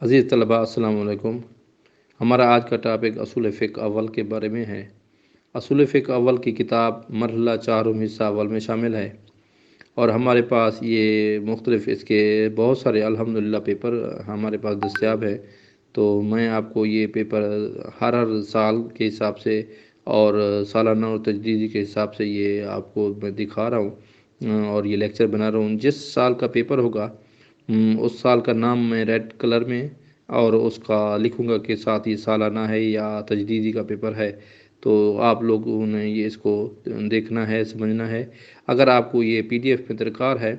अज़ीज़ तलबा अस्सलाम वालेकुम। हमारा आज का टॉपिक असूल फ़िक़्ह अव्वल के बारे में है। असूल फ़िक़्ह अव्वल की किताब मरहला 4 हिस्सा अव्वल में शामिल है और हमारे पास ये मुख्तलिफ़ इसके बहुत सारे अल्हम्दुलिल्लाह पेपर हमारे पास दस्तयाब है। तो मैं आपको ये पेपर हर साल के हिसाब से और सालाना और तजदीदी के हिसाब से ये आपको मैं दिखा रहा हूँ और ये लेक्चर बना रहा हूँ। जिस साल का पेपर होगा उस साल का नाम मैं रेड कलर में और उसका लिखूँगा कि साथ ही सालाना है या तजदीदी का पेपर है। तो आप लोगों ने ये इसको देखना है, समझना है। अगर आपको ये पीडीएफ में दरकार है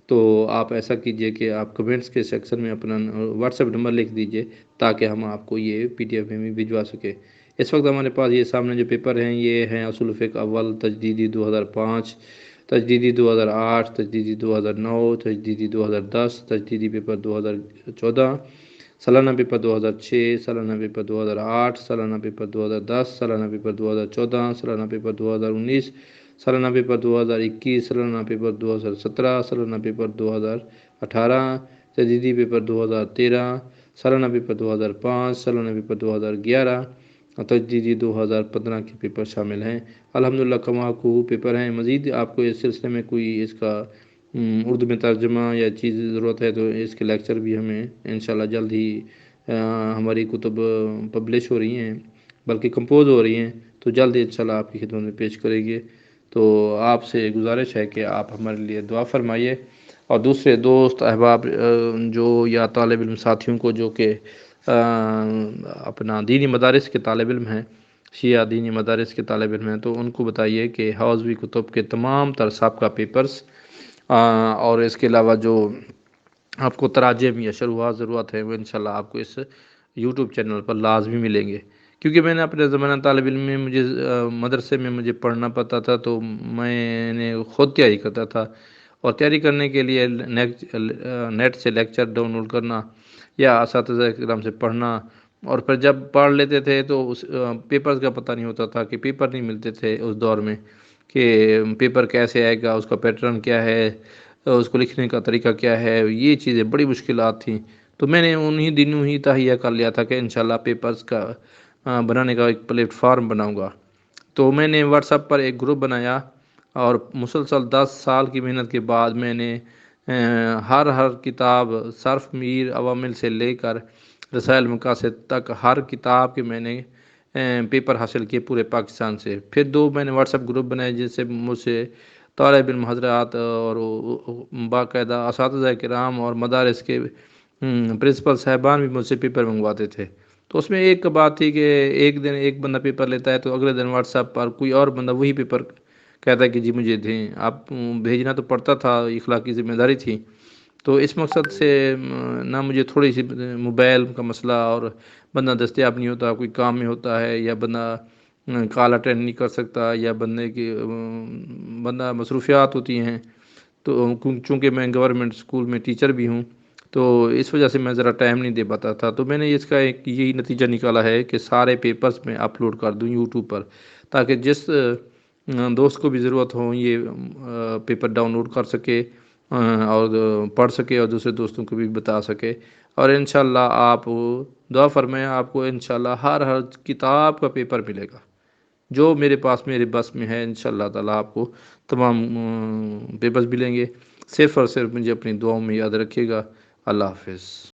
तो आप ऐसा कीजिए कि आप कमेंट्स के सेक्शन में अपना व्हाट्सएप नंबर लिख दीजिए ताकि हम आपको ये पीडीएफ में भी भिजवा सकें। इस वक्त हमारे पास ये सामने जो पेपर हैं ये हैं असूल फ़िक़्ह अव्वल तजदीदी 2005, तजदीदी 2008, तजदीदी 2009, तजदीदी 2010, तजदीदी पेपर 2014, सालाना पेपर 2006, सालाना पेपर 2008, सालाना पेपर 2010, सालाना पेपर 2014, सालाना पेपर 2019, सालाना पेपर 2021, सालाना पेपर 2017, सालाना पेपर 2018, तजदीदी पेपर 2013, सालाना पेपर 2005, सालाना पेपर 2011 और तजदीदी 2015 के पेपर शामिल हैं। अल्हम्दुलिल्लाह कमाल पेपर हैं। मज़ीद आपको इस सिलसिले में कोई इसका उर्दू में तर्जुमा या चीज़ ज़रूरत है तो इसके लेक्चर भी हमें इंशाल्लाह जल्द ही हमारी कुतुब पब्लिश हो रही हैं, बल्कि कंपोज़ हो रही हैं, तो जल्द इंशाल्लाह आपकी खिदमत में पेश करेंगे। तो आपसे गुजारिश है कि आप हमारे लिए दुआ फरमाइए और दूसरे दोस्त अहबाब जो या तालिब इल्म साथियों को जो कि अपना दीनी मदारिस के तालिब इल्म हैं, शिया दीनी मदारिस के तालिब इल्म हैं, तो उनको बताइए कि हौज़वी कुतुब के तमाम तर साबिक़ा पेपर्स और इसके अलावा जो आपको तराजिम या शरूहात ज़रूरत है वो इंशाल्लाह आपको इस यूट्यूब चैनल पर लाजमी मिलेंगे। क्योंकि मैंने अपने ज़माना तालिब इल्म में मुझे मदरसे में मुझे पढ़ना पड़ता था तो मैंने ख़ुद तैयारी करता था और तैयारी करने के लिए नेट से लेक्चर डाउनलोड करना या असातिज़ा इकराम से पढ़ना और फिर जब पढ़ लेते थे तो उस पेपर्स का पता नहीं होता था कि पेपर नहीं मिलते थे उस दौर में कि पेपर कैसे आएगा, उसका पैटर्न क्या है, उसको लिखने का तरीका क्या है, ये चीज़ें बड़ी मुश्किलात थी। तो मैंने उन्हीं दिनों ही तहैया कर लिया था कि इंशाल्लाह पेपर्स का बनाने का एक प्लेटफार्म बनाऊंगा। तो मैंने व्हाट्सएप पर एक ग्रुप बनाया और मुसलसल 10 साल की मेहनत के बाद मैंने हर किताब सर्फ मीर अवामिल से लेकर रसायल मकासिद तक हर किताब के मैंने पेपर हासिल किए पूरे पाकिस्तान से। फिर 2 मैंने व्हाट्सएप ग्रुप बनाए जिससे मुझसे तालिब इल्म हज़रात और बाकायदा असातिज़ा किराम और मदारिस के प्रिंसिपल साहिबान भी मुझसे पेपर मंगवाते थे। तो उसमें एक बात थी कि एक दिन एक बंदा पेपर लेता है तो अगले दिन व्हाट्सएप पर कोई और बंदा वही पेपर कहता है कि जी मुझे दें। आप भेजना तो पड़ता था, इखलाकी ज़िम्मेदारी थी। तो इस मकसद से ना मुझे थोड़ी-सी मोबाइल का मसला और बंदा दस्तयाब नहीं होता, कोई काम में होता है या बंदा कॉल अटेंड नहीं कर सकता या बंदे की बंदा मसरूफ़ियात होती हैं। तो चूँकि मैं गवर्नमेंट स्कूल में टीचर भी हूँ, तो इस वजह से मैं ज़रा टाइम नहीं दे पाता था। तो मैंने इसका एक यही नतीजा निकाला है कि सारे पेपर्स मैं अपलोड कर दूँ यूट्यूब पर, ताकि जिस दोस्त को भी ज़रूरत हो ये पेपर डाउनलोड कर सके और पढ़ सके और दूसरे दोस्तों को भी बता सके। और इंशाल्लाह आप दुआ फ़रमाएँ, आपको इंशाल्लाह हर किताब का पेपर मिलेगा। जो मेरे पास मेरे बस में है इंशाअल्लाह ताला आपको तमाम पेपर्स मिलेंगे। सिर्फ़ और सिर्फ़ मुझे अपनी दुआओं में याद रखिएगा। अल्लाह हाफ़िज़।